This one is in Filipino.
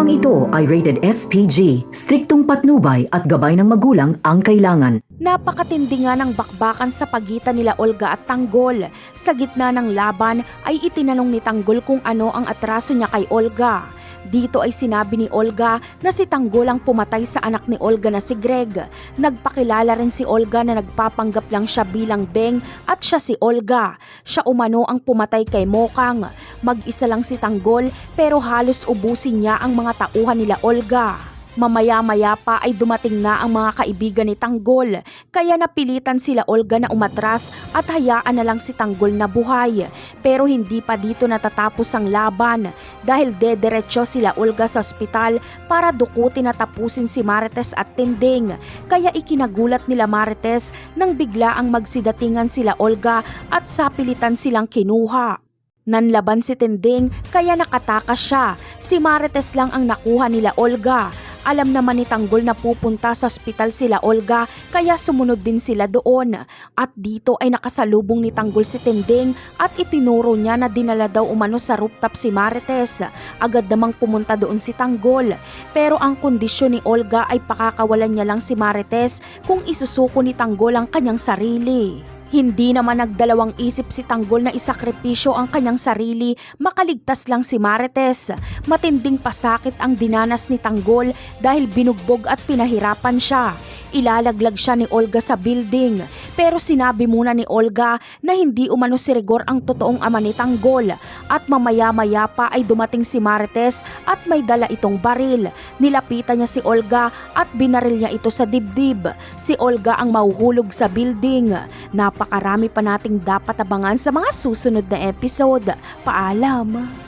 Programang ito ay rated SPG, striktong patnubay at gabay ng magulang ang kailangan. Napakatindi nga ng bakbakan sa pagitan nila Olga at Tanggol. Sa gitna ng laban ay itinanong ni Tanggol kung ano ang atraso niya kay Olga. Dito ay sinabi ni Olga na si Tanggol ang pumatay sa anak ni Olga na si Greg. Nagpakilala rin si Olga na nagpapanggap lang siya bilang Beng at siya si Olga. Siya umano ang pumatay kay Mokang. Mag-isa lang si Tanggol pero halos ubusin niya ang mga tauhan nila Olga. Mamaya-maya pa ay dumating na ang mga kaibigan ni Tanggol, kaya napilitan sila Olga na umatras at hayaan na lang si Tanggol na buhay. Pero hindi pa dito natatapos ang laban dahil dederecho sila Olga sa ospital para dukutin at tapusin si Marites at Tinding. Kaya ikinagulat nila Marites nang bigla ang magsidatingan sila Olga at sapilitan silang kinuha. Nanlaban si Tinding kaya nakatakas siya. Si Marites lang ang nakuha nila Olga. Alam naman ni Tanggol na pupunta sa ospital sila Olga kaya sumunod din sila doon. At dito ay nakasalubong ni Tanggol si Tinding at itinuro niya na dinala daw umano sa rooftop si Marites. Agad namang pumunta doon si Tanggol. Pero ang kondisyon ni Olga ay pakakawalan niya lang si Marites kung isusuko ni Tanggol ang kanyang sarili. Hindi naman nagdalawang isip si Tanggol na isakripisyo ang kanyang sarili, makaligtas lang si Marites. Matinding pasakit ang dinanas ni Tanggol dahil binugbog at pinahirapan siya. Ilalaglag siya ni Olga sa building. Pero sinabi muna ni Olga na hindi umano si Rigor ang totoong ama ni Tanggol. At mamaya-maya pa ay dumating si Marites at may dala itong baril. Nilapitan niya si Olga at binaril niya ito sa dibdib. Si Olga ang mahuhulog sa building. Napakarami pa nating dapat abangan sa mga susunod na episode. Paalam!